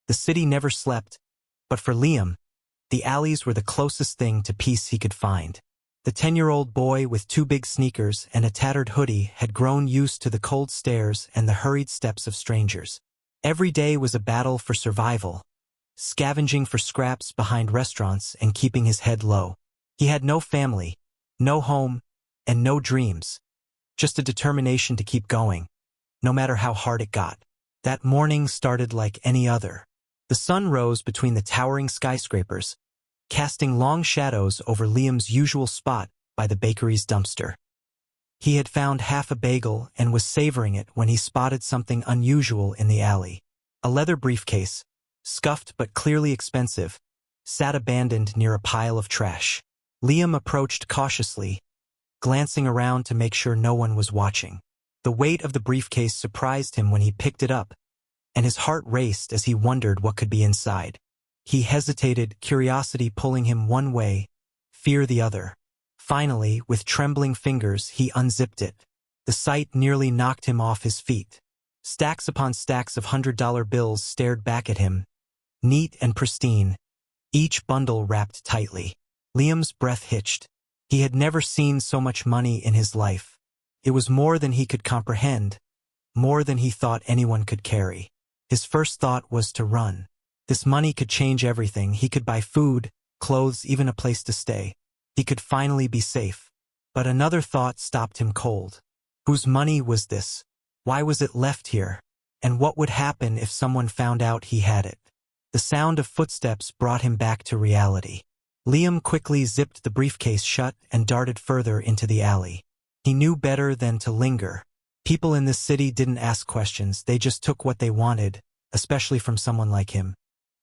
The city never slept, but for Liam, the alleys were the closest thing to peace he could find. The 10-year-old boy with 2 big sneakers and a tattered hoodie had grown used to the cold stares and the hurried steps of strangers. Every day was a battle for survival, scavenging for scraps behind restaurants and keeping his head low. He had no family, no home, and no dreams, just a determination to keep going, no matter how hard it got. That morning started like any other. The sun rose between the towering skyscrapers, casting long shadows over Liam's usual spot by the bakery's dumpster. He had found half a bagel and was savoring it when he spotted something unusual in the alley. A leather briefcase, scuffed but clearly expensive, sat abandoned near a pile of trash. Liam approached cautiously, glancing around to make sure no one was watching. The weight of the briefcase surprised him when he picked it up, and his heart raced as he wondered what could be inside. He hesitated, curiosity pulling him one way, fear the other. Finally, with trembling fingers, he unzipped it. The sight nearly knocked him off his feet. Stacks upon stacks of $100 bills stared back at him, neat and pristine, each bundle wrapped tightly. Liam's breath hitched. He had never seen so much money in his life. It was more than he could comprehend, more than he thought anyone could carry. His first thought was to run. This money could change everything. He could buy food, clothes, even a place to stay. He could finally be safe. But another thought stopped him cold. Whose money was this? Why was it left here? And what would happen if someone found out he had it? The sound of footsteps brought him back to reality. Liam quickly zipped the briefcase shut and darted further into the alley. He knew better than to linger. People in this city didn't ask questions, they just took what they wanted, especially from someone like him.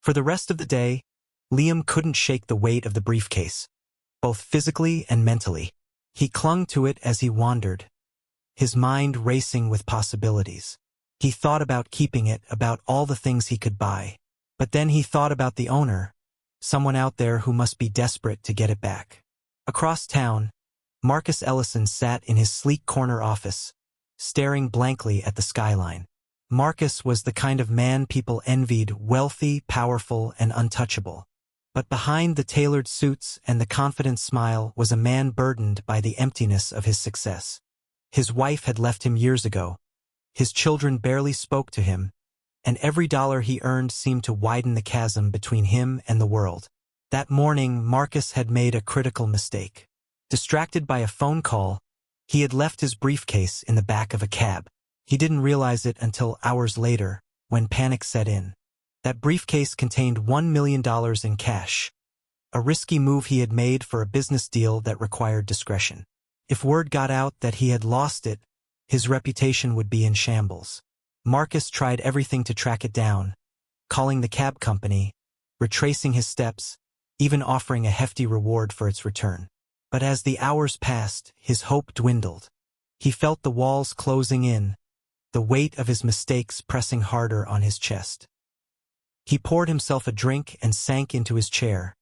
For the rest of the day, Liam couldn't shake the weight of the briefcase, both physically and mentally. He clung to it as he wandered, his mind racing with possibilities. He thought about keeping it, about all the things he could buy. But then he thought about the owner, someone out there who must be desperate to get it back. Across town, Marcus Ellison sat in his sleek corner office, staring blankly at the skyline. Marcus was the kind of man people envied, wealthy, powerful, and untouchable. But behind the tailored suits and the confident smile was a man burdened by the emptiness of his success. His wife had left him years ago. His children barely spoke to him, and every dollar he earned seemed to widen the chasm between him and the world. That morning, Marcus had made a critical mistake. Distracted by a phone call, he had left his briefcase in the back of a cab. He didn't realize it until hours later, when panic set in. That briefcase contained $1 million in cash, a risky move he had made for a business deal that required discretion. If word got out that he had lost it, his reputation would be in shambles. Marcus tried everything to track it down, calling the cab company, retracing his steps, even offering a hefty reward for its return. But as the hours passed, his hope dwindled. He felt the walls closing in, the weight of his mistakes pressing harder on his chest. He poured himself a drink and sank into his chair,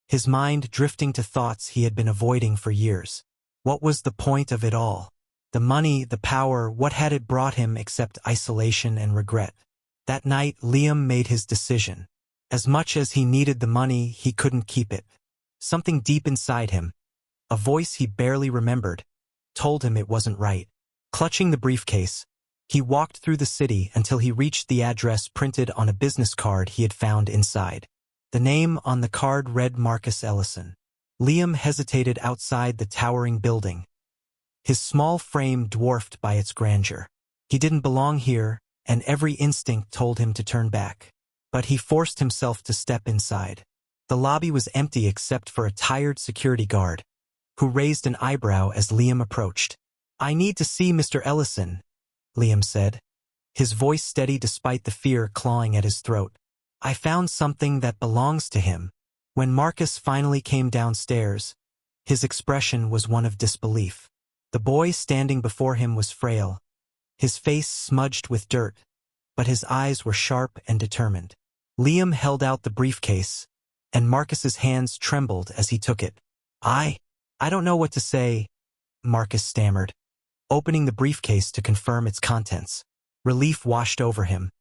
his mind drifting to thoughts he had been avoiding for years. What was the point of it all? The money, the power, what had it brought him except isolation and regret? That night, Liam made his decision. As much as he needed the money, he couldn't keep it. Something deep inside him, a voice he barely remembered, told him it wasn't right. Clutching the briefcase, he walked through the city until he reached the address printed on a business card he had found inside. The name on the card read Marcus Ellison. Liam hesitated outside the towering building, his small frame dwarfed by its grandeur. He didn't belong here, and every instinct told him to turn back. But he forced himself to step inside. The lobby was empty except for a tired security guard, who raised an eyebrow as Liam approached. "I need to see Mr. Ellison," Liam said, his voice steady despite the fear clawing at his throat. "I found something that belongs to him." When Marcus finally came downstairs, his expression was one of disbelief. The boy standing before him was frail, his face smudged with dirt, but his eyes were sharp and determined. Liam held out the briefcase, and Marcus's hands trembled as he took it. I don't know what to say," Marcus stammered, opening the briefcase to confirm its contents. Relief washed over him.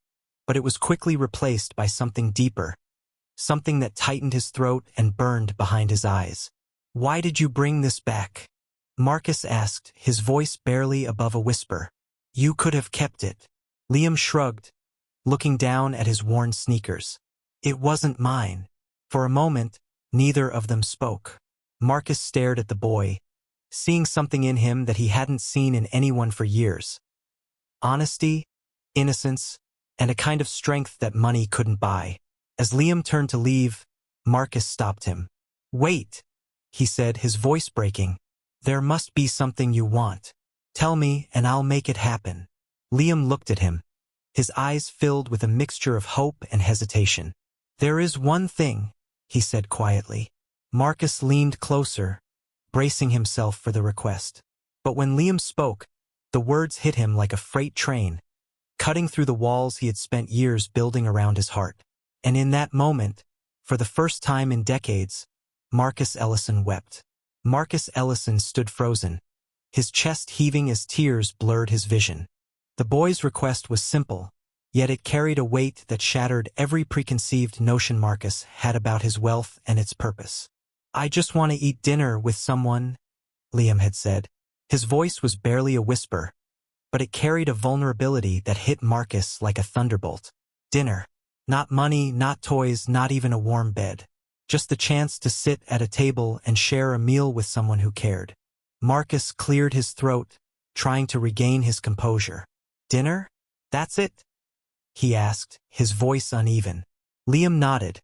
but it was quickly replaced by something deeper, something that tightened his throat and burned behind his eyes. "Why did you bring this back?" Marcus asked, his voice barely above a whisper. "You could have kept it." Liam shrugged, looking down at his worn sneakers. "It wasn't mine." For a moment, neither of them spoke. Marcus stared at the boy, seeing something in him that he hadn't seen in anyone for years. Honesty, innocence, and a kind of strength that money couldn't buy. As Liam turned to leave, Marcus stopped him. "Wait," he said, his voice breaking. "There must be something you want. Tell me, and I'll make it happen." Liam looked at him, his eyes filled with a mixture of hope and hesitation. "There is one thing," he said quietly. Marcus leaned closer, bracing himself for the request. But when Liam spoke, the words hit him like a freight train, cutting through the walls he had spent years building around his heart. And in that moment, for the first time in decades, Marcus Ellison wept. Marcus Ellison stood frozen, his chest heaving as tears blurred his vision. The boy's request was simple, yet it carried a weight that shattered every preconceived notion Marcus had about his wealth and its purpose. "I just want to eat dinner with someone," Liam had said. His voice was barely a whisper, but it carried a vulnerability that hit Marcus like a thunderbolt. Dinner. Not money, not toys, not even a warm bed. Just the chance to sit at a table and share a meal with someone who cared. Marcus cleared his throat, trying to regain his composure. "Dinner? That's it?" he asked, his voice uneven. Liam nodded,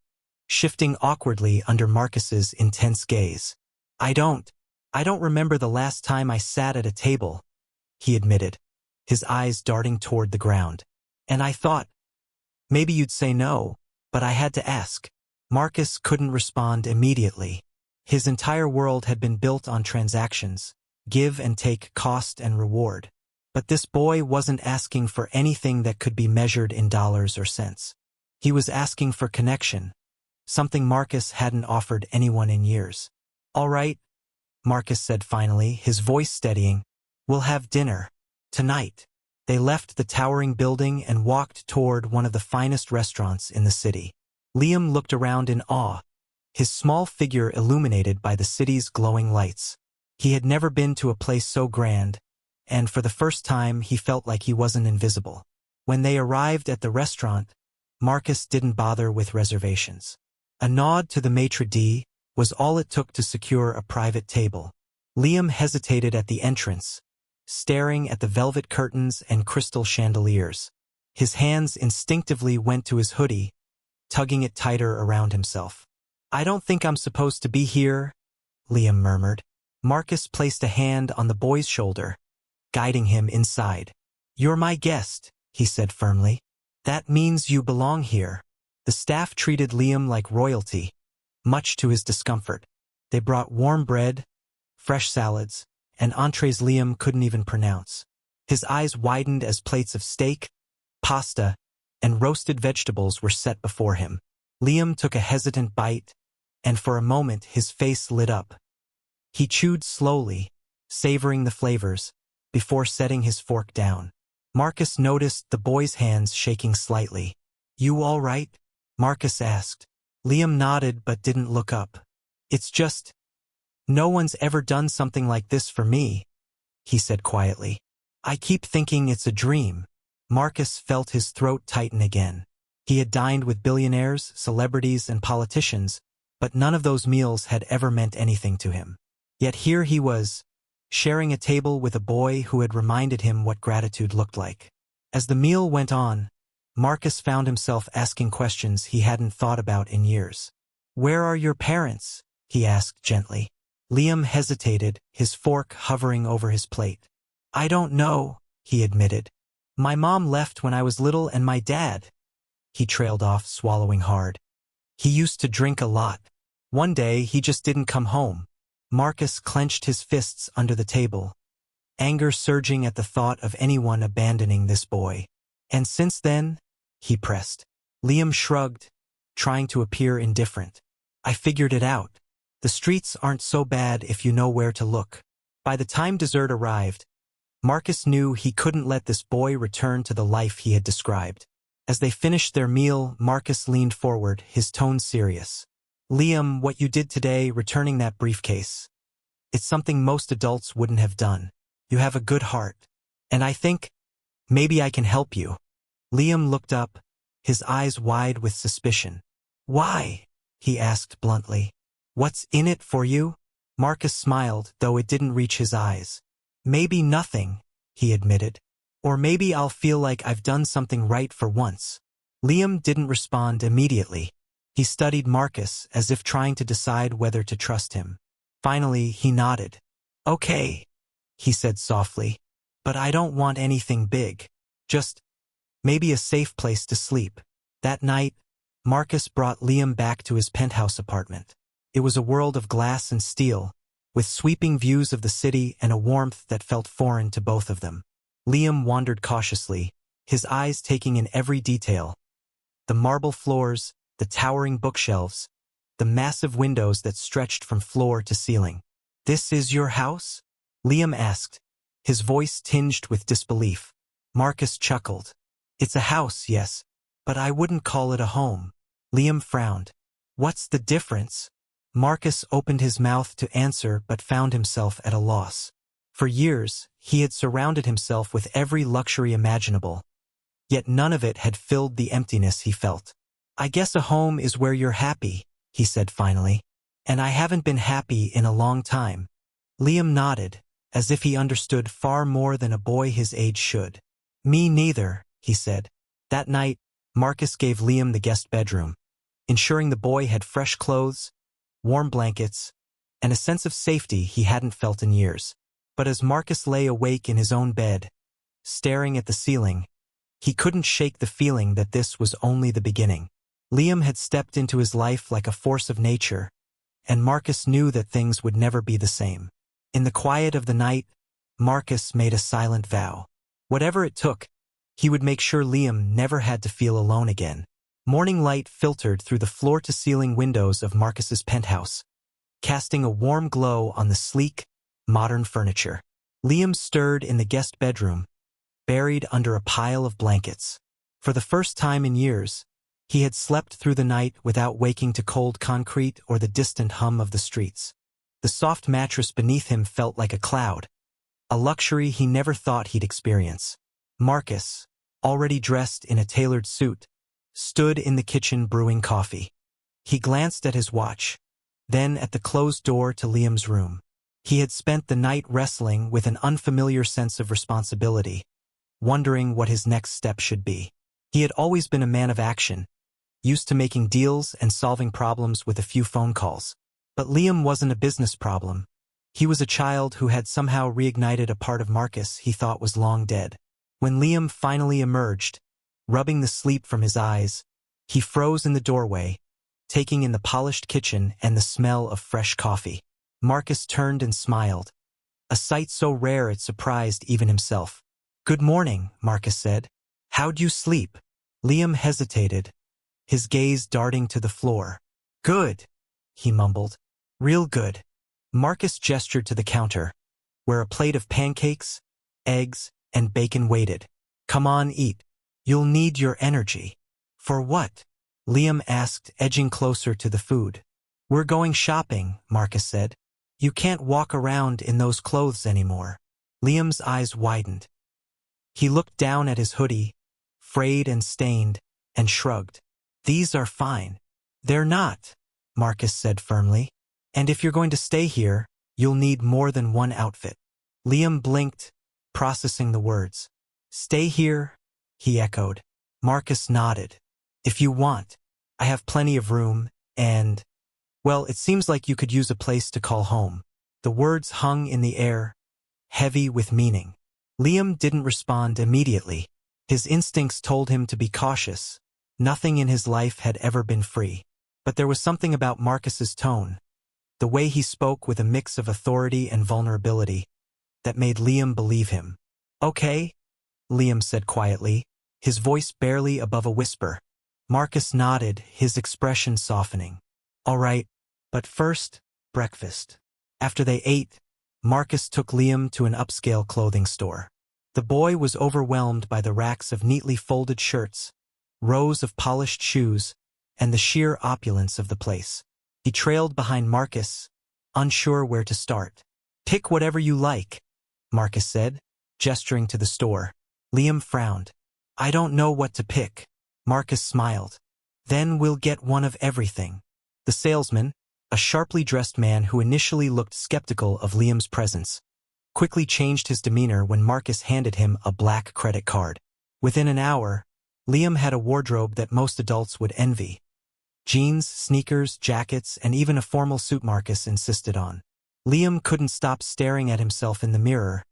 shifting awkwardly under Marcus's intense gaze. I don't remember the last time I sat at a table," he admitted, his eyes darting toward the ground. "And I thought, maybe you'd say no, but I had to ask." Marcus couldn't respond immediately. His entire world had been built on transactions, give and take, cost and reward. But this boy wasn't asking for anything that could be measured in dollars or cents. He was asking for connection, something Marcus hadn't offered anyone in years. "All right," Marcus said finally, his voice steadying. "We'll have dinner. Tonight." They left the towering building and walked toward one of the finest restaurants in the city. Liam looked around in awe, his small figure illuminated by the city's glowing lights. He had never been to a place so grand, and for the first time he felt like he wasn't invisible. When they arrived at the restaurant, Marcus didn't bother with reservations. A nod to the maitre d' was all it took to secure a private table. Liam hesitated at the entrance, staring at the velvet curtains and crystal chandeliers. His hands instinctively went to his hoodie, tugging it tighter around himself. "I don't think I'm supposed to be here," Liam murmured. Marcus placed a hand on the boy's shoulder, guiding him inside. "You're my guest," he said firmly. "That means you belong here." The staff treated Liam like royalty, much to his discomfort. They brought warm bread, fresh salads, and entrees Liam couldn't even pronounce. His eyes widened as plates of steak, pasta, and roasted vegetables were set before him. Liam took a hesitant bite, and for a moment his face lit up. He chewed slowly, savoring the flavors, before setting his fork down. Marcus noticed the boy's hands shaking slightly. "You all right?" Marcus asked. Liam nodded but didn't look up. "It's just, no one's ever done something like this for me," he said quietly. "I keep thinking it's a dream." Marcus felt his throat tighten again. He had dined with billionaires, celebrities, and politicians, but none of those meals had ever meant anything to him. Yet here he was, sharing a table with a boy who had reminded him what gratitude looked like. As the meal went on, Marcus found himself asking questions he hadn't thought about in years. "Where are your parents?" he asked gently. Liam hesitated, his fork hovering over his plate. "I don't know," he admitted. "My mom left when I was little and my dad," he trailed off, swallowing hard. "He used to drink a lot. One day he just didn't come home." Marcus clenched his fists under the table, anger surging at the thought of anyone abandoning this boy. "And since then?" he pressed. Liam shrugged, trying to appear indifferent. "I figured it out. The streets aren't so bad if you know where to look." By the time dessert arrived, Marcus knew he couldn't let this boy return to the life he had described. As they finished their meal, Marcus leaned forward, his tone serious. Liam, what you did today, returning that briefcase. It's something most adults wouldn't have done. You have a good heart. And I think, maybe I can help you. Liam looked up, his eyes wide with suspicion. Why? He asked bluntly. What's in it for you? Marcus smiled, though it didn't reach his eyes. Maybe nothing, he admitted. Or maybe I'll feel like I've done something right for once. Liam didn't respond immediately. He studied Marcus as if trying to decide whether to trust him. Finally, he nodded. Okay, he said softly. But I don't want anything big. Just maybe a safe place to sleep. That night, Marcus brought Liam back to his penthouse apartment. It was a world of glass and steel, with sweeping views of the city and a warmth that felt foreign to both of them. Liam wandered cautiously, his eyes taking in every detail. The marble floors, the towering bookshelves, the massive windows that stretched from floor to ceiling. This is your house? Liam asked, his voice tinged with disbelief. Marcus chuckled. It's a house, yes, but I wouldn't call it a home. Liam frowned. What's the difference? Marcus opened his mouth to answer but found himself at a loss. For years, he had surrounded himself with every luxury imaginable, yet none of it had filled the emptiness he felt. I guess a home is where you're happy, he said finally. And I haven't been happy in a long time. Liam nodded, as if he understood far more than a boy his age should. Me neither, he said. That night, Marcus gave Liam the guest bedroom, ensuring the boy had fresh clothes, warm blankets, and a sense of safety he hadn't felt in years. But as Marcus lay awake in his own bed, staring at the ceiling, he couldn't shake the feeling that this was only the beginning. Liam had stepped into his life like a force of nature, and Marcus knew that things would never be the same. In the quiet of the night, Marcus made a silent vow. Whatever it took, he would make sure Liam never had to feel alone again. Morning light filtered through the floor-to-ceiling windows of Marcus's penthouse, casting a warm glow on the sleek, modern furniture. Liam stirred in the guest bedroom, buried under a pile of blankets. For the first time in years, he had slept through the night without waking to cold concrete or the distant hum of the streets. The soft mattress beneath him felt like a cloud, a luxury he never thought he'd experience. Marcus, already dressed in a tailored suit, stood in the kitchen brewing coffee. He glanced at his watch, then at the closed door to Liam's room. He had spent the night wrestling with an unfamiliar sense of responsibility, wondering what his next step should be. He had always been a man of action, used to making deals and solving problems with a few phone calls. But Liam wasn't a business problem. He was a child who had somehow reignited a part of Marcus he thought was long dead. When Liam finally emerged, rubbing the sleep from his eyes, he froze in the doorway, taking in the polished kitchen and the smell of fresh coffee. Marcus turned and smiled, a sight so rare it surprised even himself. Good morning, Marcus said. How'd you sleep? Liam hesitated, his gaze darting to the floor. Good, he mumbled. Real good. Marcus gestured to the counter, where a plate of pancakes, eggs, and bacon waited. Come on, eat. You'll need your energy. For what? Liam asked, edging closer to the food. We're going shopping, Marcus said. You can't walk around in those clothes anymore. Liam's eyes widened. He looked down at his hoodie, frayed and stained, and shrugged. These are fine. They're not, Marcus said firmly. And if you're going to stay here, you'll need more than one outfit. Liam blinked, processing the words. Stay here, he echoed. Marcus nodded. If you want, I have plenty of room, and, well, it seems like you could use a place to call home. The words hung in the air, heavy with meaning. Liam didn't respond immediately. His instincts told him to be cautious. Nothing in his life had ever been free. But there was something about Marcus's tone, the way he spoke with a mix of authority and vulnerability, that made Liam believe him. Okay, Liam said quietly, his voice barely above a whisper. Marcus nodded, his expression softening. All right, but first, breakfast. After they ate, Marcus took Liam to an upscale clothing store. The boy was overwhelmed by the racks of neatly folded shirts, rows of polished shoes, and the sheer opulence of the place. He trailed behind Marcus, unsure where to start. "Pick whatever you like," Marcus said, gesturing to the store. Liam frowned. "I don't know what to pick." Marcus smiled. "Then we'll get one of everything." The salesman, a sharply dressed man who initially looked skeptical of Liam's presence, quickly changed his demeanor when Marcus handed him a black credit card. Within an hour, Liam had a wardrobe that most adults would envy. Jeans, sneakers, jackets, and even a formal suit Marcus insisted on. Liam couldn't stop staring at himself in the mirror,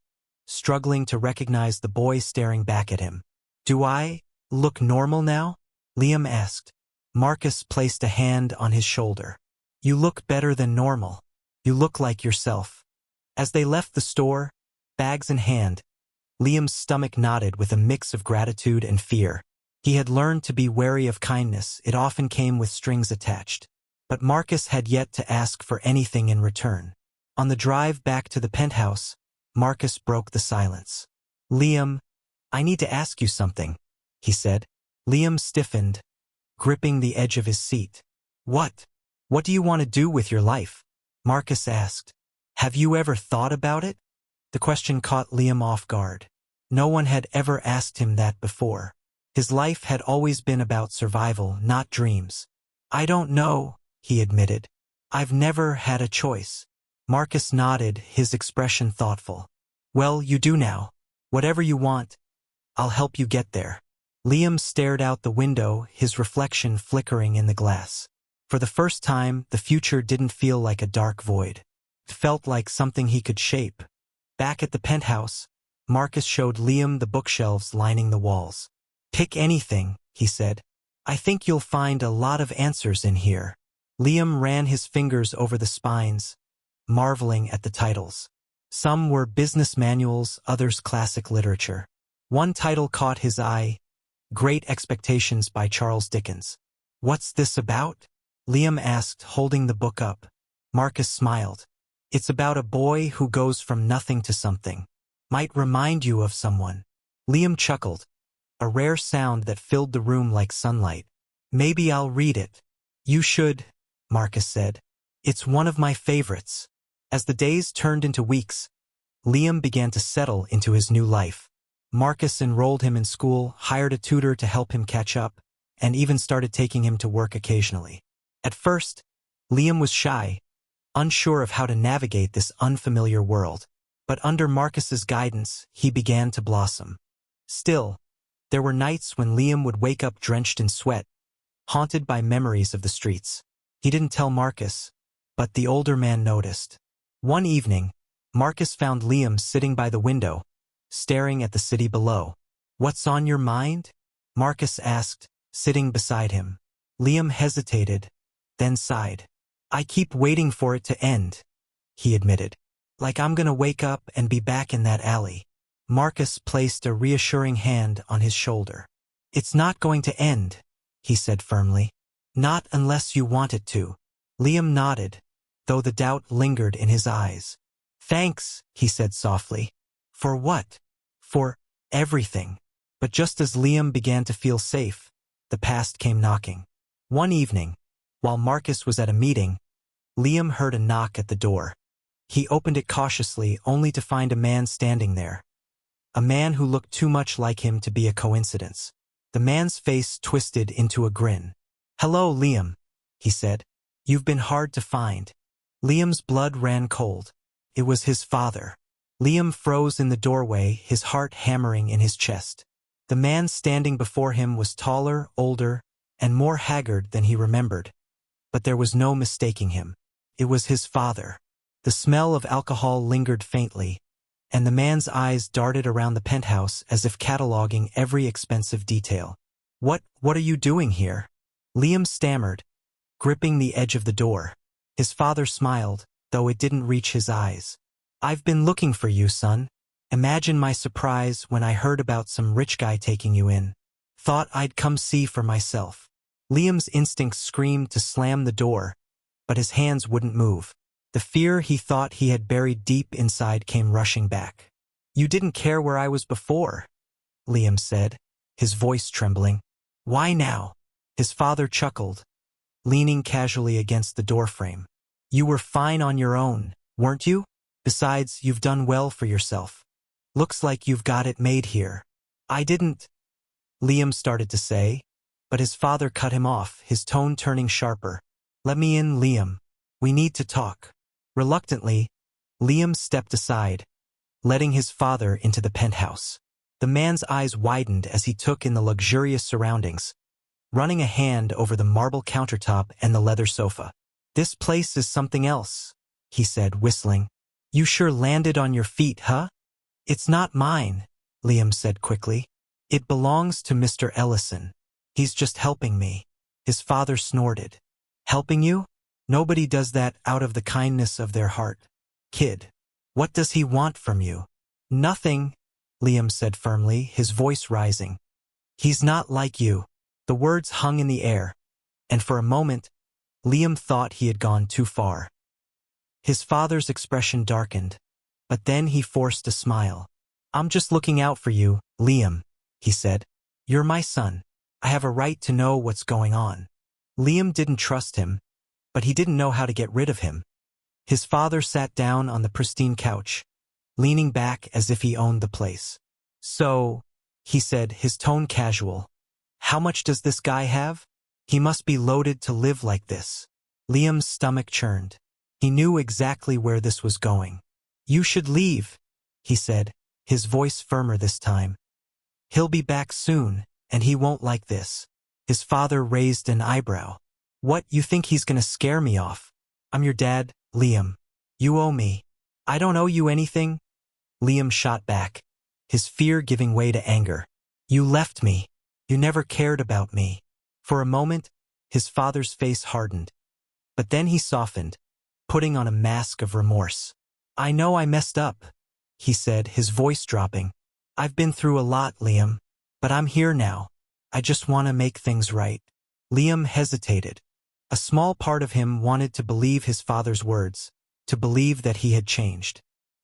struggling to recognize the boy staring back at him. "Do I look normal now?" Liam asked. Marcus placed a hand on his shoulder. "You look better than normal. You look like yourself." As they left the store, bags in hand, Liam's stomach knotted with a mix of gratitude and fear. He had learned to be wary of kindness. It often came with strings attached. But Marcus had yet to ask for anything in return. On the drive back to the penthouse, Marcus broke the silence. "Liam, I need to ask you something," he said. Liam stiffened, gripping the edge of his seat. "What? What do you want to do with your life?" Marcus asked. "Have you ever thought about it?" The question caught Liam off guard. No one had ever asked him that before. His life had always been about survival, not dreams. "I don't know," he admitted. "I've never had a choice." Marcus nodded, his expression thoughtful. "Well, you do now. Whatever you want, I'll help you get there." Liam stared out the window, his reflection flickering in the glass. For the first time, the future didn't feel like a dark void. It felt like something he could shape. Back at the penthouse, Marcus showed Liam the bookshelves lining the walls. "Pick anything," he said. "I think you'll find a lot of answers in here." Liam ran his fingers over the spines, marveling at the titles. Some were business manuals, others classic literature. One title caught his eye, Great Expectations by Charles Dickens. "What's this about?" Liam asked, holding the book up. Marcus smiled. "It's about a boy who goes from nothing to something. Might remind you of someone." Liam chuckled, a rare sound that filled the room like sunlight. "Maybe I'll read it." "You should," Marcus said. "It's one of my favorites." As the days turned into weeks, Liam began to settle into his new life. Marcus enrolled him in school, hired a tutor to help him catch up, and even started taking him to work occasionally. At first, Liam was shy, unsure of how to navigate this unfamiliar world. But under Marcus's guidance, he began to blossom. Still, there were nights when Liam would wake up drenched in sweat, haunted by memories of the streets. He didn't tell Marcus, but the older man noticed. One evening, Marcus found Liam sitting by the window, staring at the city below. "What's on your mind?" Marcus asked, sitting beside him. Liam hesitated, then sighed. "I keep waiting for it to end," he admitted. "Like I'm gonna wake up and be back in that alley." Marcus placed a reassuring hand on his shoulder. "It's not going to end," he said firmly. "Not unless you want it to." Liam nodded, though the doubt lingered in his eyes. "Thanks," he said softly. "For what?" "For everything." But just as Liam began to feel safe, the past came knocking. One evening, while Marcus was at a meeting, Liam heard a knock at the door. He opened it cautiously, only to find a man standing there. A man who looked too much like him to be a coincidence. The man's face twisted into a grin. "Hello, Liam," he said. "You've been hard to find." Liam's blood ran cold. It was his father. Liam froze in the doorway, his heart hammering in his chest. The man standing before him was taller, older, and more haggard than he remembered. But there was no mistaking him. It was his father. The smell of alcohol lingered faintly, and the man's eyes darted around the penthouse as if cataloging every expensive detail. What are you doing here?" Liam stammered, gripping the edge of the door. His father smiled, though it didn't reach his eyes. "I've been looking for you, son. Imagine my surprise when I heard about some rich guy taking you in. Thought I'd come see for myself." Liam's instincts screamed to slam the door, but his hands wouldn't move. The fear he thought he had buried deep inside came rushing back. "You didn't care where I was before," Liam said, his voice trembling. Why now? His father chuckled, leaning casually against the doorframe. You were fine on your own, weren't you? Besides, you've done well for yourself. Looks like you've got it made here. I didn't, Liam started to say, but his father cut him off, his tone turning sharper. Let me in, Liam. We need to talk. Reluctantly, Liam stepped aside, letting his father into the penthouse. The man's eyes widened as he took in the luxurious surroundings, running a hand over the marble countertop and the leather sofa. This place is something else, he said, whistling. You sure landed on your feet, huh? It's not mine, Liam said quickly. It belongs to Mr. Ellison. He's just helping me. His father snorted. Helping you? Nobody does that out of the kindness of their heart. Kid, what does he want from you? Nothing, Liam said firmly, his voice rising. He's not like you. The words hung in the air, and for a moment, Liam thought he had gone too far. His father's expression darkened, but then he forced a smile. I'm just looking out for you, Liam, he said. You're my son. I have a right to know what's going on. Liam didn't trust him, but he didn't know how to get rid of him. His father sat down on the pristine couch, leaning back as if he owned the place. So, he said, his tone casual, how much does this guy have? He must be loaded to live like this. Liam's stomach churned. He knew exactly where this was going. You should leave, he said, his voice firmer this time. He'll be back soon, and he won't like this. His father raised an eyebrow. What, you think he's gonna scare me off? I'm your dad, Liam. You owe me. I don't owe you anything. Liam shot back, his fear giving way to anger. You left me. You never cared about me. For a moment, his father's face hardened. But then he softened, putting on a mask of remorse. I know I messed up, he said, his voice dropping. I've been through a lot, Liam, but I'm here now. I just want to make things right. Liam hesitated. A small part of him wanted to believe his father's words, to believe that he had changed.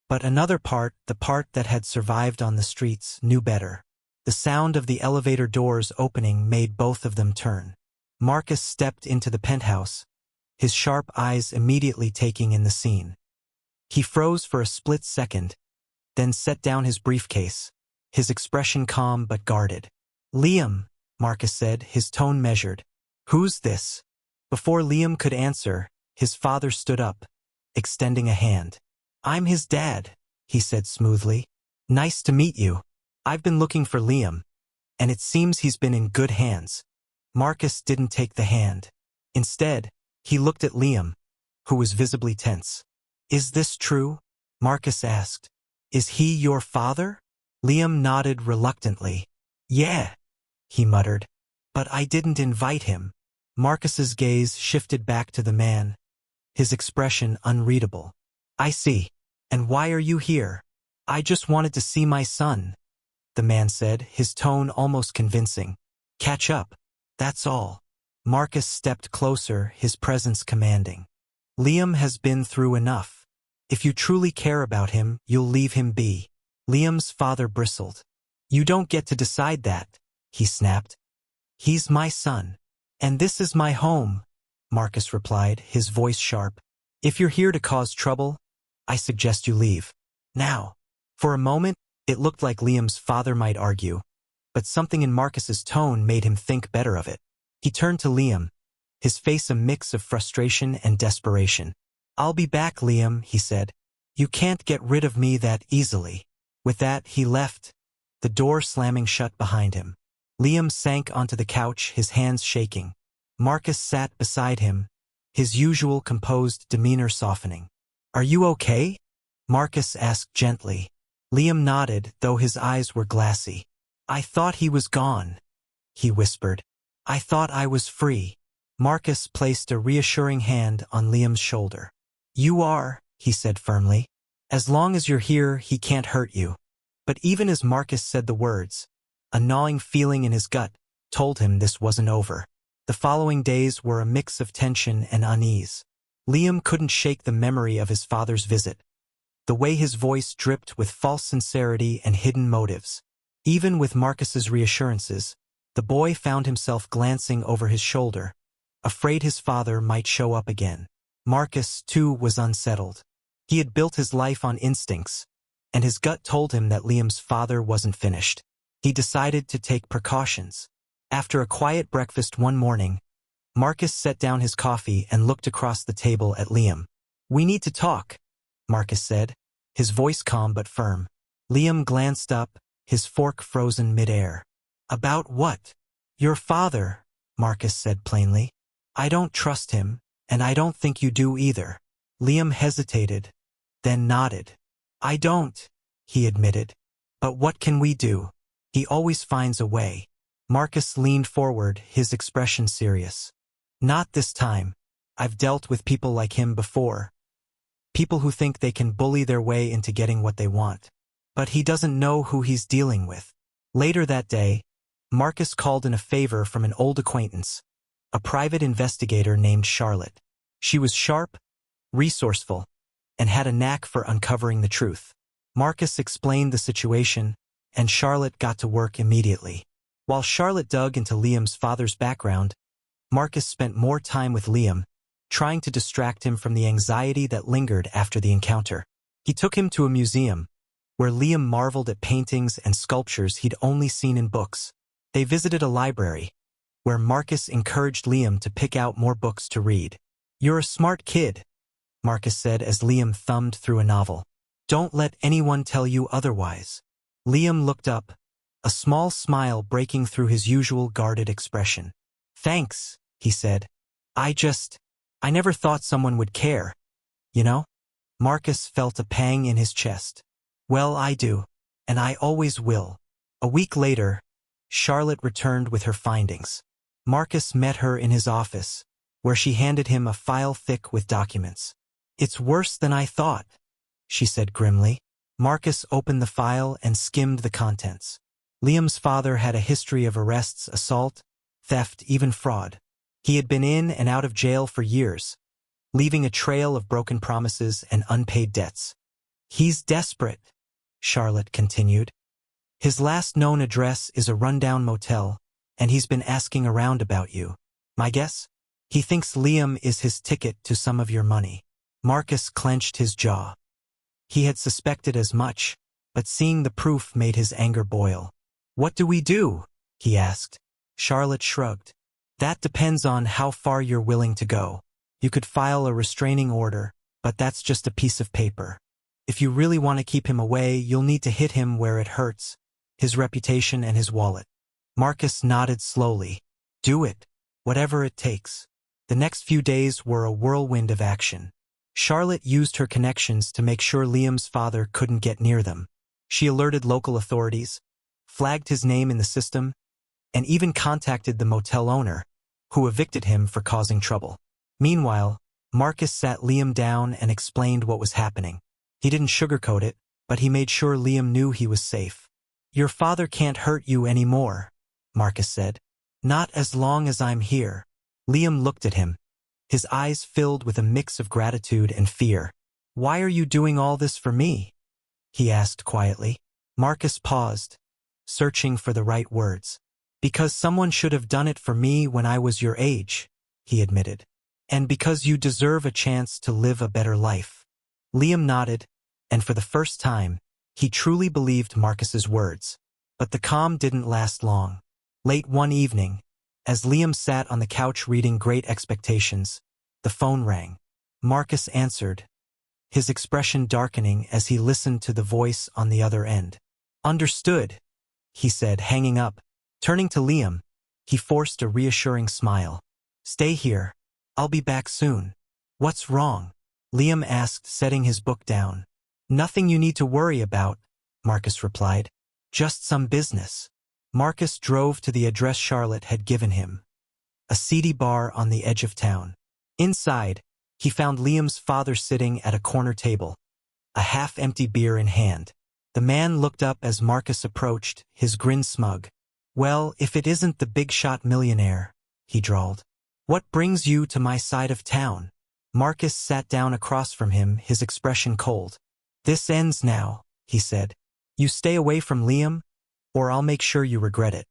But another part, the part that had survived on the streets, knew better. The sound of the elevator doors opening made both of them turn. Marcus stepped into the penthouse, his sharp eyes immediately taking in the scene. He froze for a split second, then set down his briefcase, his expression calm but guarded. Liam, Marcus said, his tone measured. Who's this? Before Liam could answer, his father stood up, extending a hand. I'm his dad, he said smoothly. Nice to meet you. I've been looking for Liam, and it seems he's been in good hands. Marcus didn't take the hand. Instead, he looked at Liam, who was visibly tense. Is this true? Marcus asked. Is he your father? Liam nodded reluctantly. Yeah, he muttered. But I didn't invite him. Marcus's gaze shifted back to the man, his expression unreadable. I see. And why are you here? I just wanted to see my son, the man said, his tone almost convincing. Catch up. That's all. Marcus stepped closer, his presence commanding. Liam has been through enough. If you truly care about him, you'll leave him be. Liam's father bristled. You don't get to decide that, he snapped. He's my son. And this is my home, Marcus replied, his voice sharp. If you're here to cause trouble, I suggest you leave. Now. For a moment, it looked like Liam's father might argue, but something in Marcus's tone made him think better of it. He turned to Liam, his face a mix of frustration and desperation. I'll be back, Liam, he said. You can't get rid of me that easily. With that, he left, the door slamming shut behind him. Liam sank onto the couch, his hands shaking. Marcus sat beside him, his usual composed demeanor softening. Are you okay? Marcus asked gently. Liam nodded, though his eyes were glassy. I thought he was gone, he whispered. I thought I was free. Marcus placed a reassuring hand on Liam's shoulder. You are, he said firmly. As long as you're here, he can't hurt you. But even as Marcus said the words, a gnawing feeling in his gut told him this wasn't over. The following days were a mix of tension and unease. Liam couldn't shake the memory of his father's visit, the way his voice dripped with false sincerity and hidden motives. Even with Marcus's reassurances, The boy found himself glancing over his shoulder, afraid his father might show up again. Marcus, too, was unsettled. He had built his life on instincts, and his gut told him that Liam's father wasn't finished. He decided to take precautions. After a quiet breakfast one morning, Marcus set down his coffee and looked across the table at Liam. "We need to talk," Marcus said, his voice calm but firm. Liam glanced up, his fork frozen mid-air. "About what?" "Your father," Marcus said plainly. "I don't trust him, and I don't think you do either." Liam hesitated, then nodded. "I don't," he admitted. "But what can we do? He always finds a way." Marcus leaned forward, his expression serious. "Not this time. I've dealt with people like him before. People who think they can bully their way into getting what they want. But he doesn't know who he's dealing with." Later that day, Marcus called in a favor from an old acquaintance, a private investigator named Charlotte. She was sharp, resourceful, and had a knack for uncovering the truth. Marcus explained the situation, and Charlotte got to work immediately. While Charlotte dug into Liam's father's background, Marcus spent more time with Liam, trying to distract him from the anxiety that lingered after the encounter. He took him to a museum, where Liam marveled at paintings and sculptures he'd only seen in books. They visited a library, where Marcus encouraged Liam to pick out more books to read. "You're a smart kid," Marcus said as Liam thumbed through a novel. "Don't let anyone tell you otherwise." Liam looked up, a small smile breaking through his usual guarded expression. "Thanks," he said. I never thought someone would care, you know?" Marcus felt a pang in his chest. "Well, I do, and I always will." A week later, Charlotte returned with her findings. Marcus met her in his office, where she handed him a file thick with documents. "It's worse than I thought," she said grimly. Marcus opened the file and skimmed the contents. Liam's father had a history of arrests, assault, theft, even fraud. He had been in and out of jail for years, leaving a trail of broken promises and unpaid debts. "He's desperate," Charlotte continued. "His last known address is a rundown motel, and he's been asking around about you. My guess? He thinks Liam is his ticket to some of your money." Marcus clenched his jaw. He had suspected as much, but seeing the proof made his anger boil. "What do we do?" he asked. Charlotte shrugged. "That depends on how far you're willing to go. You could file a restraining order, but that's just a piece of paper. If you really want to keep him away, you'll need to hit him where it hurts, his reputation and his wallet." Marcus nodded slowly. "Do it, whatever it takes." The next few days were a whirlwind of action. Charlotte used her connections to make sure Liam's father couldn't get near them. She alerted local authorities, flagged his name in the system, and even contacted the motel owner, who evicted him for causing trouble. Meanwhile, Marcus sat Liam down and explained what was happening. He didn't sugarcoat it, but he made sure Liam knew he was safe. "Your father can't hurt you anymore," Marcus said. "Not as long as I'm here." Liam looked at him, his eyes filled with a mix of gratitude and fear. "Why are you doing all this for me?" he asked quietly. Marcus paused, searching for the right words. "Because someone should have done it for me when I was your age," he admitted. "And because you deserve a chance to live a better life." Liam nodded, and for the first time, he truly believed Marcus's words. But the calm didn't last long. Late one evening, as Liam sat on the couch reading Great Expectations, the phone rang. Marcus answered, his expression darkening as he listened to the voice on the other end. "Understood," he said, hanging up. Turning to Liam, he forced a reassuring smile. "Stay here. I'll be back soon." "What's wrong?" Liam asked, setting his book down. "Nothing you need to worry about," Marcus replied. "Just some business." Marcus drove to the address Charlotte had given him, a seedy bar on the edge of town. Inside, he found Liam's father sitting at a corner table, a half-empty beer in hand. The man looked up as Marcus approached, his grin smug. "Well, if it isn't the big-shot millionaire," he drawled. "What brings you to my side of town?" Marcus sat down across from him, his expression cold. "This ends now," he said. "You stay away from Liam, or I'll make sure you regret it."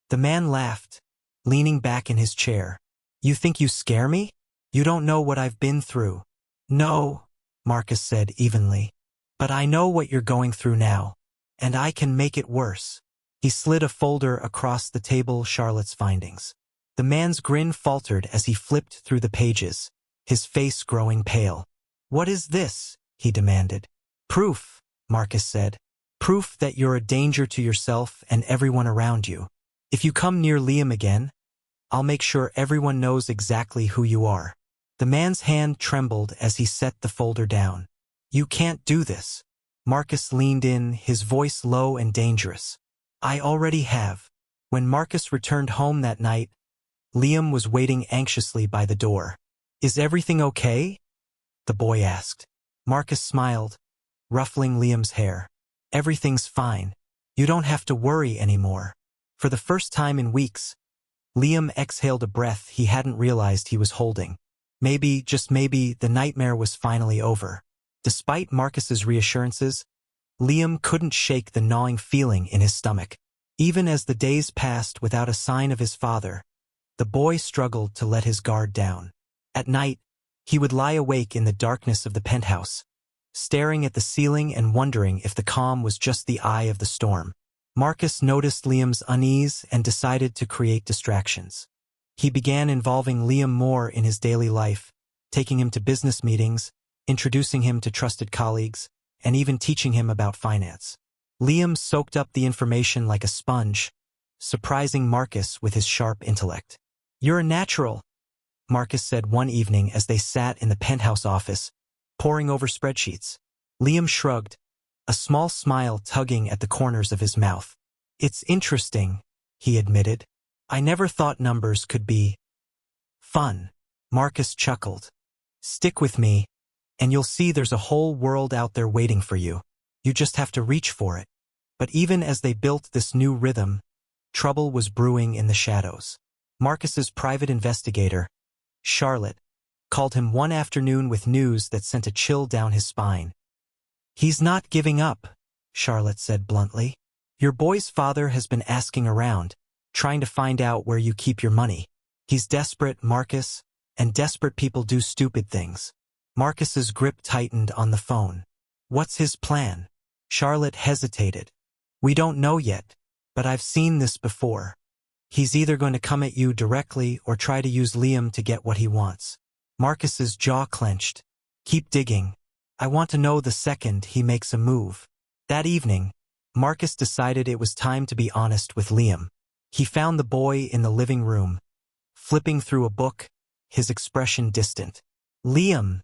The man laughed, leaning back in his chair. You think you scare me? You don't know what I've been through. No, Marcus said evenly. But I know what you're going through now, and I can make it worse. He slid a folder across the table, Charlotte's findings. The man's grin faltered as he flipped through the pages, his face growing pale. What is this? He demanded. Proof, Marcus said. Proof that you're a danger to yourself and everyone around you. If you come near Liam again, I'll make sure everyone knows exactly who you are. The man's hand trembled as he set the folder down. You can't do this. Marcus leaned in, his voice low and dangerous. I already have. When Marcus returned home that night, Liam was waiting anxiously by the door. Is everything okay? The boy asked. Marcus smiled, ruffling Liam's hair. Everything's fine. You don't have to worry anymore. For the first time in weeks, Liam exhaled a breath he hadn't realized he was holding. Maybe, just maybe, the nightmare was finally over. Despite Marcus's reassurances, Liam couldn't shake the gnawing feeling in his stomach. Even as the days passed without a sign of his father, the boy struggled to let his guard down. At night, he would lie awake in the darkness of the penthouse, staring at the ceiling and wondering if the calm was just the eye of the storm. Marcus noticed Liam's unease and decided to create distractions. He began involving Liam more in his daily life, taking him to business meetings, introducing him to trusted colleagues, and even teaching him about finance. Liam soaked up the information like a sponge, surprising Marcus with his sharp intellect. You're a natural, Marcus said one evening as they sat in the penthouse office, poring over spreadsheets. Liam shrugged, a small smile tugging at the corners of his mouth. It's interesting, he admitted. I never thought numbers could be fun. Marcus chuckled. Stick with me, and you'll see there's a whole world out there waiting for you. You just have to reach for it. But even as they built this new rhythm, trouble was brewing in the shadows. Marcus's private investigator, Charlotte, called him one afternoon with news that sent a chill down his spine. He's not giving up, Charlotte said bluntly. Your boy's father has been asking around, trying to find out where you keep your money. He's desperate, Marcus, and desperate people do stupid things. Marcus's grip tightened on the phone. What's his plan? Charlotte hesitated. We don't know yet, but I've seen this before. He's either going to come at you directly or try to use Liam to get what he wants. Marcus's jaw clenched. Keep digging. I want to know the second he makes a move. That evening, Marcus decided it was time to be honest with Liam. He found the boy in the living room, flipping through a book, his expression distant. Liam,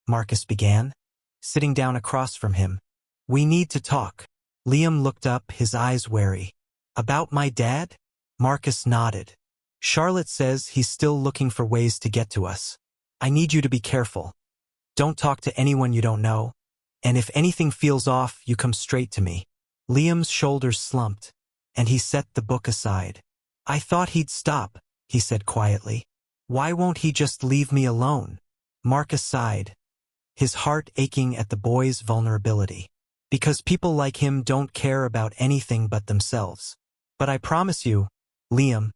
Marcus began, sitting down across from him. We need to talk. Liam looked up, his eyes wary. About my dad? Marcus nodded. Charlotte says he's still looking for ways to get to us. I need you to be careful. Don't talk to anyone you don't know, and if anything feels off, you come straight to me. Liam's shoulders slumped, and he set the book aside. I thought he'd stop, he said quietly. Why won't he just leave me alone? Marcus sighed, his heart aching at the boy's vulnerability. Because people like him don't care about anything but themselves. But I promise you, Liam,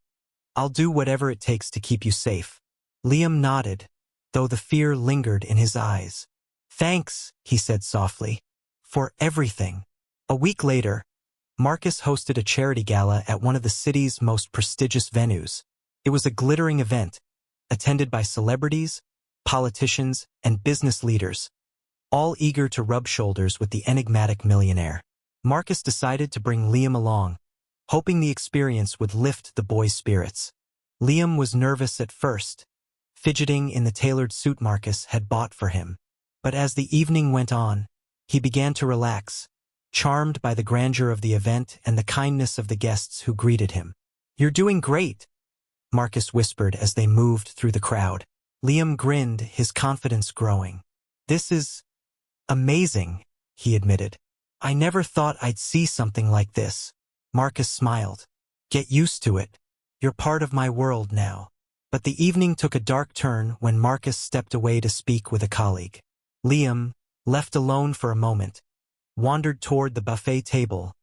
I'll do whatever it takes to keep you safe. Liam nodded, though the fear lingered in his eyes. Thanks, he said softly, for everything. A week later, Marcus hosted a charity gala at one of the city's most prestigious venues. It was a glittering event, attended by celebrities, politicians, and business leaders, all eager to rub shoulders with the enigmatic millionaire. Marcus decided to bring Liam along, hoping the experience would lift the boy's spirits. Liam was nervous at first, fidgeting in the tailored suit Marcus had bought for him. But as the evening went on, he began to relax, charmed by the grandeur of the event and the kindness of the guests who greeted him. You're doing great, Marcus whispered as they moved through the crowd. Liam grinned, his confidence growing. This is amazing, he admitted. I never thought I'd see something like this. Marcus smiled. Get used to it. You're part of my world now. But the evening took a dark turn when Marcus stepped away to speak with a colleague. Liam, left alone for a moment, wandered toward the buffet table,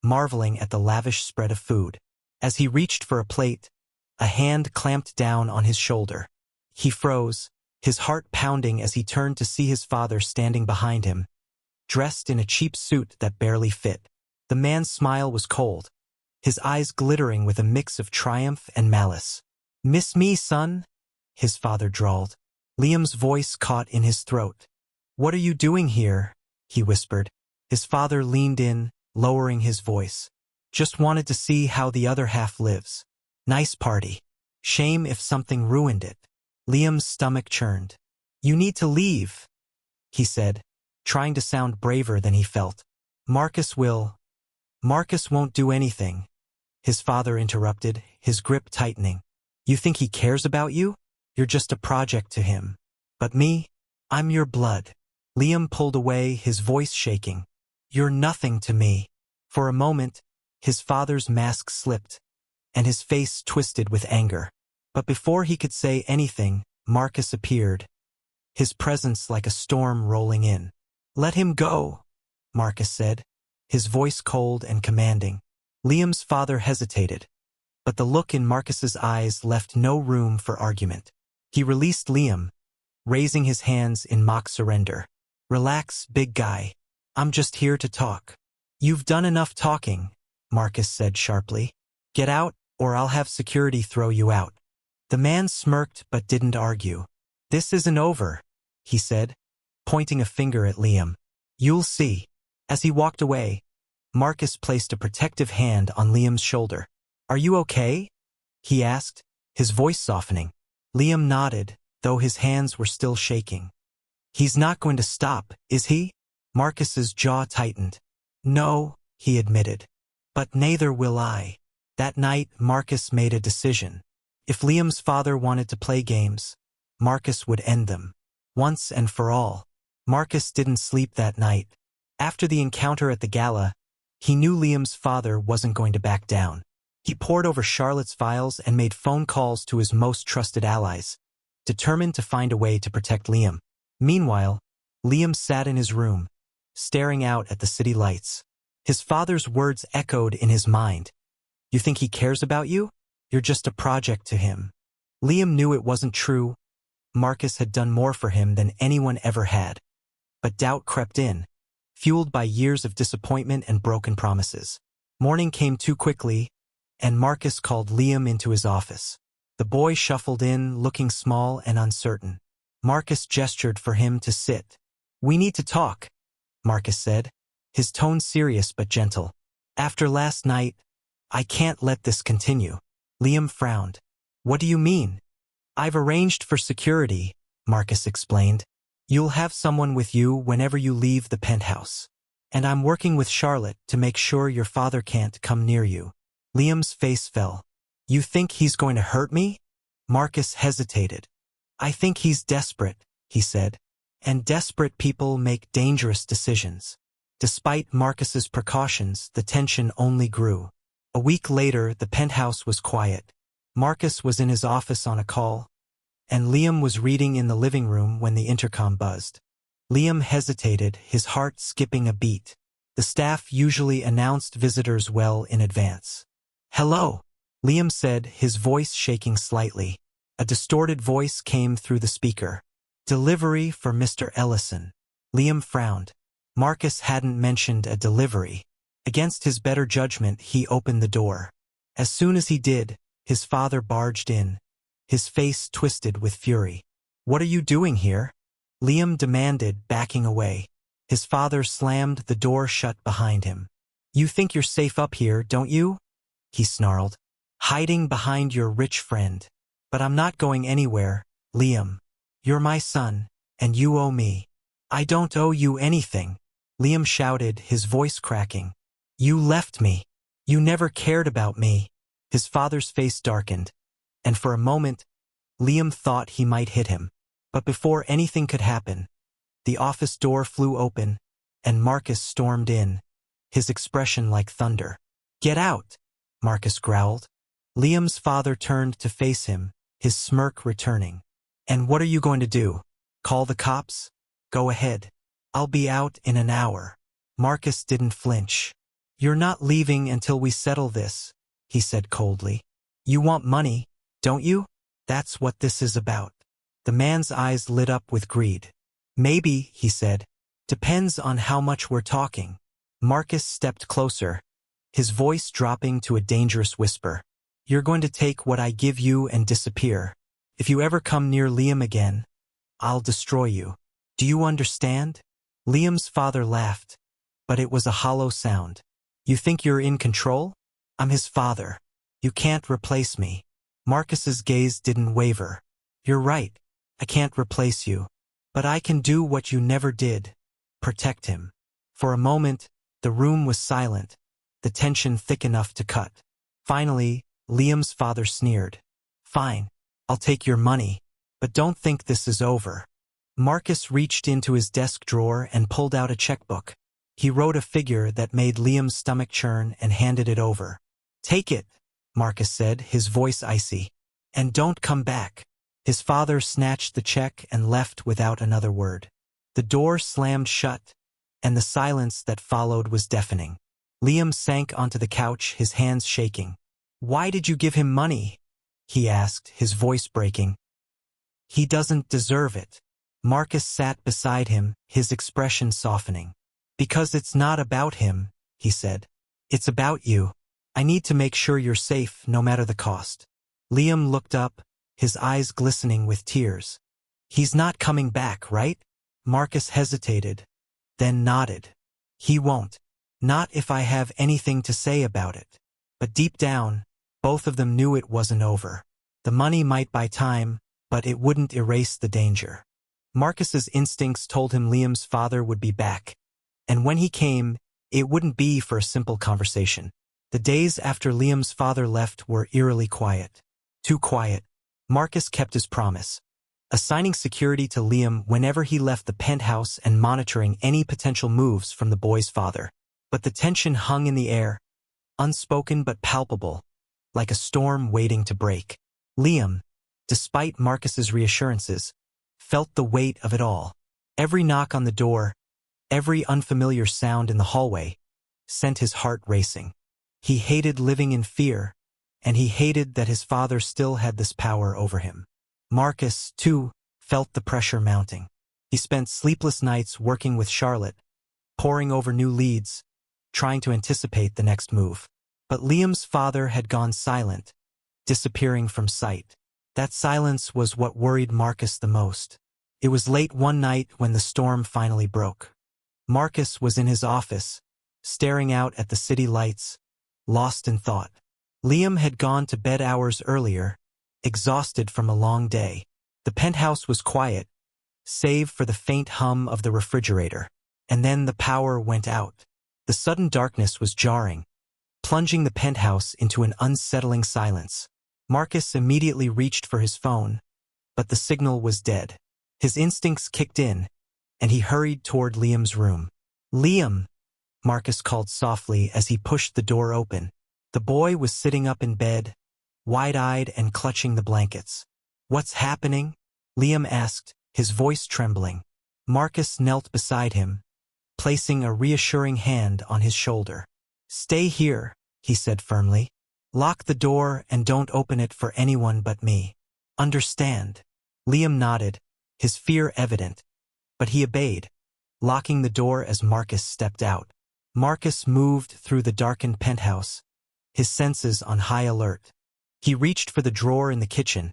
marveling at the lavish spread of food. As he reached for a plate, a hand clamped down on his shoulder. He froze, his heart pounding as he turned to see his father standing behind him, dressed in a cheap suit that barely fit. The man's smile was cold, his eyes glittering with a mix of triumph and malice. "Miss me, son?" his father drawled. Liam's voice caught in his throat. "What are you doing here?" he whispered. His father leaned in, lowering his voice. "Just wanted to see how the other half lives. Nice party. Shame if something ruined it." Liam's stomach churned. "You need to leave," he said, trying to sound braver than he felt. Marcus won't do anything," his father interrupted, his grip tightening. "You think he cares about you? You're just a project to him. But me? I'm your blood." Liam pulled away, his voice shaking. "You're nothing to me." For a moment, his father's mask slipped, and his face twisted with anger. But before he could say anything, Marcus appeared, his presence like a storm rolling in. "Let him go," Marcus said, his voice cold and commanding. Liam's father hesitated, but the look in Marcus's eyes left no room for argument. He released Liam, raising his hands in mock surrender. "Relax, big guy. I'm just here to talk." "You've done enough talking," Marcus said sharply. "Get out, or I'll have security throw you out." The man smirked but didn't argue. "This isn't over," he said, pointing a finger at Liam. "You'll see." As he walked away, Marcus placed a protective hand on Liam's shoulder. "Are you okay?" he asked, his voice softening. Liam nodded, though his hands were still shaking. "He's not going to stop, is he?" Marcus's jaw tightened. "No," he admitted. "But neither will I." That night, Marcus made a decision. If Liam's father wanted to play games, Marcus would end them. Once and for all. Marcus didn't sleep that night. After the encounter at the gala, he knew Liam's father wasn't going to back down. He pored over Charlotte's files and made phone calls to his most trusted allies, determined to find a way to protect Liam. Meanwhile, Liam sat in his room, staring out at the city lights. His father's words echoed in his mind. "You think he cares about you? You're just a project to him." Liam knew it wasn't true. Marcus had done more for him than anyone ever had. But doubt crept in, fueled by years of disappointment and broken promises. Morning came too quickly, and Marcus called Liam into his office. The boy shuffled in, looking small and uncertain. Marcus gestured for him to sit. "We need to talk," Marcus said, his tone serious but gentle. "After last night, I can't let this continue." Liam frowned. "What do you mean?" "I've arranged for security," Marcus explained. "You'll have someone with you whenever you leave the penthouse. And I'm working with Charlotte to make sure your father can't come near you." Liam's face fell. "You think he's going to hurt me?" Marcus hesitated. "I think he's desperate," he said. "And desperate people make dangerous decisions." Despite Marcus's precautions, the tension only grew. A week later, the penthouse was quiet. Marcus was in his office on a call, and Liam was reading in the living room when the intercom buzzed. Liam hesitated, his heart skipping a beat. The staff usually announced visitors well in advance. "Hello," Liam said, his voice shaking slightly. A distorted voice came through the speaker. "Delivery for Mr. Ellison." Liam frowned. Marcus hadn't mentioned a delivery. Against his better judgment, he opened the door. As soon as he did, his father barged in, his face twisted with fury. "What are you doing here?" Liam demanded, backing away. His father slammed the door shut behind him. "You think you're safe up here, don't you?" he snarled. "Hiding behind your rich friend. But I'm not going anywhere, Liam. You're my son, and you owe me." "I don't owe you anything," Liam shouted, his voice cracking. "You left me. You never cared about me." His father's face darkened, and for a moment, Liam thought he might hit him. But before anything could happen, the office door flew open, and Marcus stormed in, his expression like thunder. "Get out," Marcus growled. Liam's father turned to face him, his smirk returning. "And what are you going to do? Call the cops?" "Go ahead. I'll be out in an hour." Marcus didn't flinch. "You're not leaving until we settle this," he said coldly. You want money, don't you? That's what this is about. The man's eyes lit up with greed. Maybe, he said. Depends on how much we're talking. Marcus stepped closer, his voice dropping to a dangerous whisper. You're going to take what I give you and disappear. If you ever come near Liam again, I'll destroy you. Do you understand? Liam's father laughed, but it was a hollow sound. You think you're in control? I'm his father. You can't replace me. Marcus's gaze didn't waver. You're right. I can't replace you. But I can do what you never did. Protect him. For a moment, the room was silent, the tension thick enough to cut. Finally, Liam's father sneered. Fine, I'll take your money, but don't think this is over. Marcus reached into his desk drawer and pulled out a checkbook. He wrote a figure that made Liam's stomach churn and handed it over. Take it, Marcus said, his voice icy. And don't come back. His father snatched the check and left without another word. The door slammed shut, and the silence that followed was deafening. Liam sank onto the couch, his hands shaking. Why did you give him money? He asked, his voice breaking. He doesn't deserve it. Marcus sat beside him, his expression softening. Because it's not about him, he said. It's about you. I need to make sure you're safe, no matter the cost. Liam looked up, his eyes glistening with tears. He's not coming back, right? Marcus hesitated, then nodded. He won't. Not if I have anything to say about it. But deep down, both of them knew it wasn't over. The money might buy time, but it wouldn't erase the danger. Marcus's instincts told him Liam's father would be back. And when he came, it wouldn't be for a simple conversation. The days after Liam's father left were eerily quiet. Too quiet. Marcus kept his promise, assigning security to Liam whenever he left the penthouse and monitoring any potential moves from the boy's father. But the tension hung in the air, unspoken but palpable, like a storm waiting to break. Liam, despite Marcus's reassurances, felt the weight of it all. Every knock on the door, every unfamiliar sound in the hallway, sent his heart racing. He hated living in fear, and he hated that his father still had this power over him. Marcus, too, felt the pressure mounting. He spent sleepless nights working with Charlotte, poring over new leads, trying to anticipate the next move. But Liam's father had gone silent, disappearing from sight. That silence was what worried Marcus the most. It was late one night when the storm finally broke. Marcus was in his office, staring out at the city lights, lost in thought. Liam had gone to bed hours earlier, exhausted from a long day. The penthouse was quiet, save for the faint hum of the refrigerator. And then the power went out. The sudden darkness was jarring, plunging the penthouse into an unsettling silence. Marcus immediately reached for his phone, but the signal was dead. His instincts kicked in, and he hurried toward Liam's room. Liam, Marcus called softly as he pushed the door open. The boy was sitting up in bed, wide-eyed and clutching the blankets. What's happening? Liam asked, his voice trembling. Marcus knelt beside him, placing a reassuring hand on his shoulder. Stay here, he said firmly. Lock the door and don't open it for anyone but me. Understand? Liam nodded, his fear evident, but he obeyed, locking the door as Marcus stepped out. Marcus moved through the darkened penthouse, his senses on high alert. He reached for the drawer in the kitchen,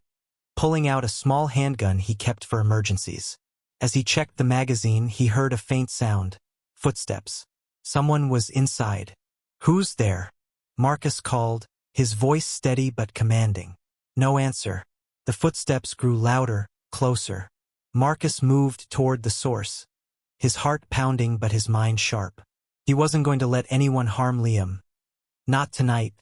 pulling out a small handgun he kept for emergencies. As he checked the magazine, he heard a faint sound. Footsteps. Someone was inside. Who's there? Marcus called, his voice steady but commanding. No answer. The footsteps grew louder, closer. Marcus moved toward the source, his heart pounding but his mind sharp. He wasn't going to let anyone harm Liam. Not tonight.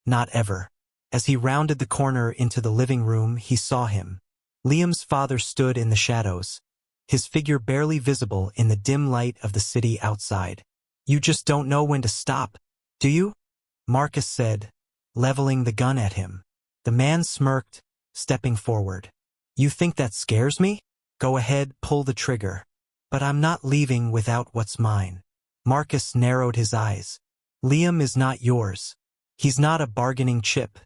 Not ever. As he rounded the corner into the living room, he saw him. Liam's father stood in the shadows, his figure barely visible in the dim light of the city outside. You just don't know when to stop, do you? Marcus said, leveling the gun at him. The man smirked, stepping forward. You think that scares me? Go ahead, pull the trigger. But I'm not leaving without what's mine. Marcus narrowed his eyes. Liam is not yours. He's not a bargaining chip,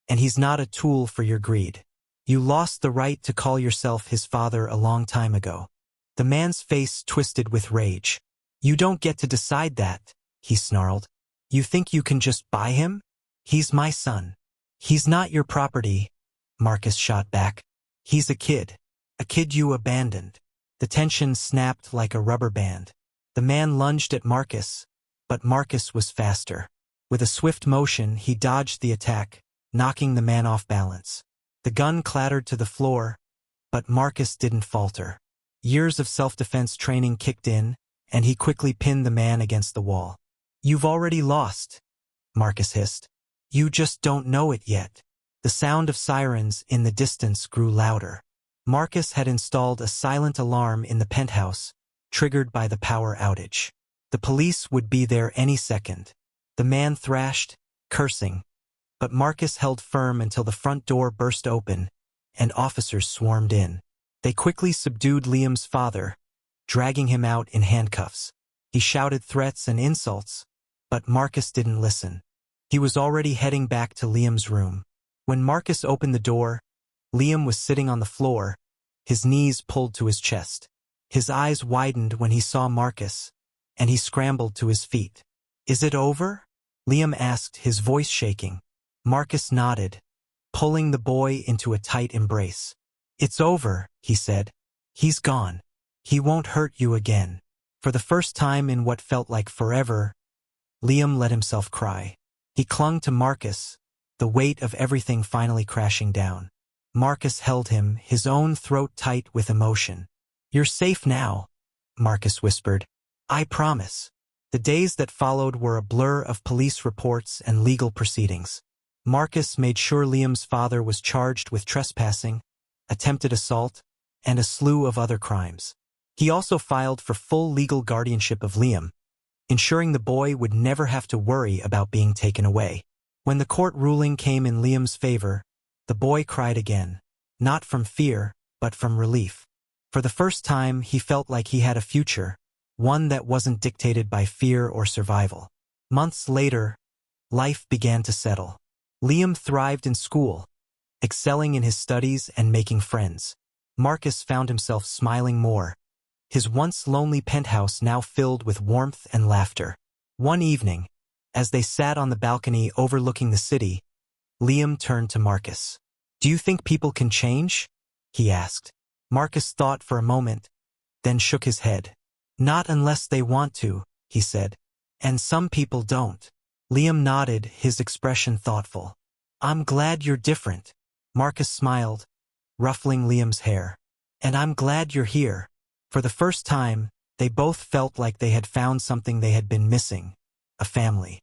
and he's not a tool for your greed. You lost the right to call yourself his father a long time ago. The man's face twisted with rage. You don't get to decide that, he snarled. You think you can just buy him? He's my son. He's not your property, Marcus shot back. He's a kid you abandoned. The tension snapped like a rubber band. The man lunged at Marcus, but Marcus was faster. With a swift motion, he dodged the attack, knocking the man off balance. The gun clattered to the floor, but Marcus didn't falter. Years of self-defense training kicked in, and he quickly pinned the man against the wall. You've already lost, Marcus hissed. You just don't know it yet. The sound of sirens in the distance grew louder. Marcus had installed a silent alarm in the penthouse, triggered by the power outage. The police would be there any second. The man thrashed, cursing, but Marcus held firm until the front door burst open, and officers swarmed in. They quickly subdued Liam's father, dragging him out in handcuffs. He shouted threats and insults, but Marcus didn't listen. He was already heading back to Liam's room. When Marcus opened the door, Liam was sitting on the floor, his knees pulled to his chest. His eyes widened when he saw Marcus, and he scrambled to his feet. Is it over? Liam asked, his voice shaking. Marcus nodded, pulling the boy into a tight embrace. It's over, he said. He's gone. He won't hurt you again. For the first time in what felt like forever, Liam let himself cry. He clung to Marcus, the weight of everything finally crashing down. Marcus held him, his own throat tight with emotion. You're safe now, Marcus whispered. I promise. The days that followed were a blur of police reports and legal proceedings. Marcus made sure Liam's father was charged with trespassing, attempted assault, and a slew of other crimes. He also filed for full legal guardianship of Liam, ensuring the boy would never have to worry about being taken away. When the court ruling came in Liam's favor, the boy cried again, not from fear, but from relief. For the first time, he felt like he had a future, one that wasn't dictated by fear or survival. Months later, life began to settle. Liam thrived in school, excelling in his studies and making friends. Marcus found himself smiling more, his once lonely penthouse now filled with warmth and laughter. One evening, as they sat on the balcony overlooking the city, Liam turned to Marcus. Do you think people can change? He asked. Marcus thought for a moment, then shook his head. Not unless they want to, he said. And some people don't. Liam nodded, his expression thoughtful. I'm glad you're different. Marcus smiled, ruffling Liam's hair. And I'm glad you're here. For the first time, they both felt like they had found something they had been missing, a family.